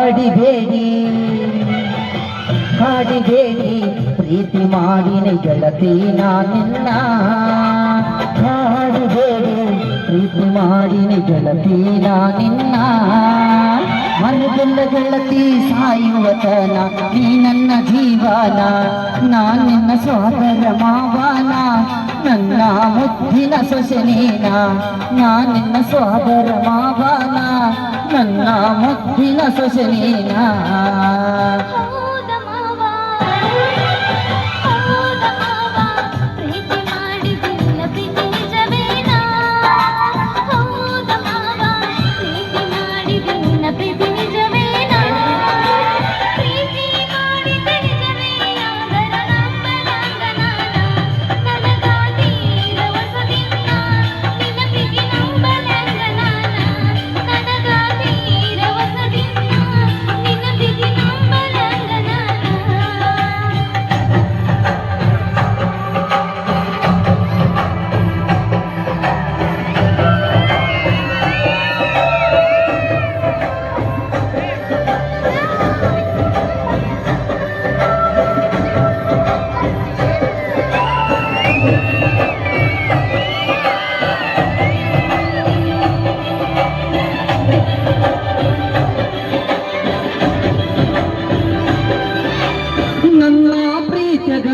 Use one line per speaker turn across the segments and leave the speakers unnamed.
ಕಾಡಿಬೇಡಿ ಕಾಡಿಬೇಡಿ ಪ್ರೀತಿ ಮಾಡಿನ ಗೆಳತಿ ನಿನ್ನ ಕಾಡಿಬೇಡಿ ಪ್ರೀತಿ ಮಾಡಿನ ಗೆಳತಿ ನಿನ್ನ ಮನಗೆಲ್ಲ ಗೆಳತಿ ಸಾಯುವತನ ನೀ ನನ್ನ ಜೀವನ ನಿನ್ನ ಸೋದರ ಮಾವನ ನನ್ನ ಮುದ್ದಿನ ಸೊಸೆನೇನ ನಿನ್ನ ಸೋದರ ಮಾವನ ನನ್ನ ಮುದ್ದಿನ ಸೊಸೆನೇನ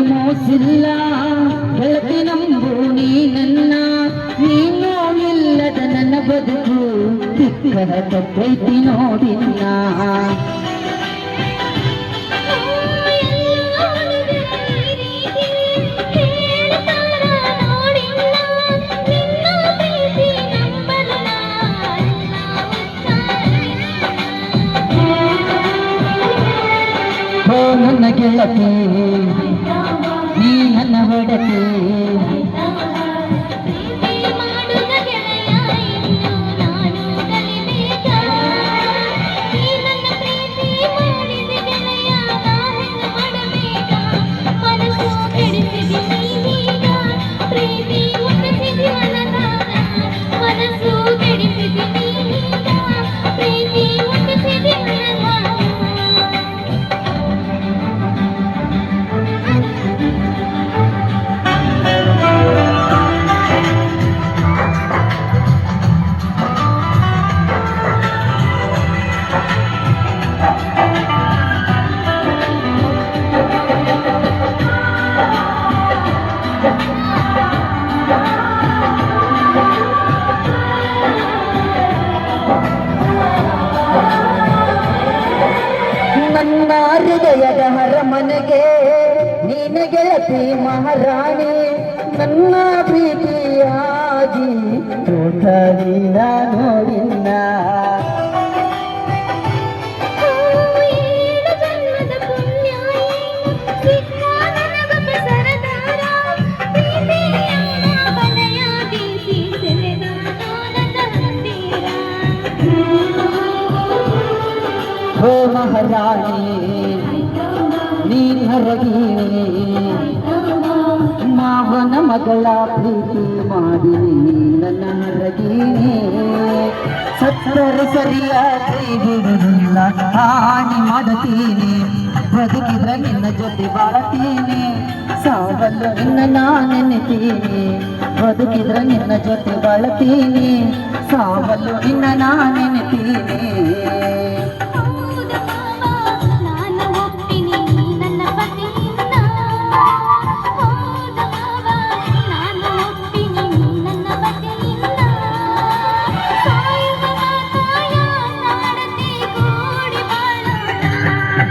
ಮೋಸಿಲ್ಲ ಗೆಳತಿ ನಂಬು ನೀ ನನ್ನ ನೀನು ಇಲ್ಲದ ನನ್ನ ಬದುಕು ದಿಕ್ಕದ ತಪ್ಪೈತಿ ನೋಡಿಲ್ಲ ನನ್ನ ಗೆಳತಿ ನೀ ನನ್ನ ಹೊಡತಿ ನನ್ನ ಹೃದಯದ ಹರಮನೆಗೆ ನೀನ ಗೆಳತಿ ಮಹಾರಾಣಿ ನನ್ನ ಪ್ರೀತಿಯಾಗಿ ತೋಟಲಿನ ನೋಡಿನ ಓ ಮಹಾರಾಣಿ ನೀ ಹರಗೀನಿ ಮಾವನ ಮಗಳ ಪ್ರೀತಿ ಮಾಡಿ ನನ್ನ ಹರಗೀನಿ ಸತ್ತರು ಸರಿಯಾಗಿ ಬಿಡುವುದಿಲ್ಲ ಹಾನಿ ಮಾಡುತ್ತೀನಿ ಬದುಕಿದ್ರೆ ನಿನ್ನ ಜೊತೆ ಬಾಳತೀನಿ ಸಾವಲ್ಲು ನಿನ್ನ ನಾನೆನ್ನುತ್ತೀನಿ ಬದುಕಿದ್ರೆ ನಿನ್ನ ಜೊತೆ ಬಾಳತೀನಿ ಸಾವಲ್ಲು ನಿನ್ನ ನಾನೆನ್ನುತ್ತೀನಿ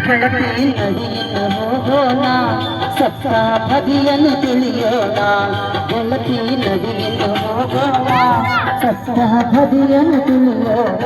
ಗೆಳತಿ ನಡಿಯನ್ನು ಹೋಗೋಣ ಸಪ್ತಾಪದಿಯನ್ನು ತಿಳಿಯೋಣ ಗೆಳತಿ ನಡಿಯನ್ನು ಹೋಗೋಣ ಸಪ್ತಾಪದಿಯನ್ನು ತಿಳಿಯೋಣ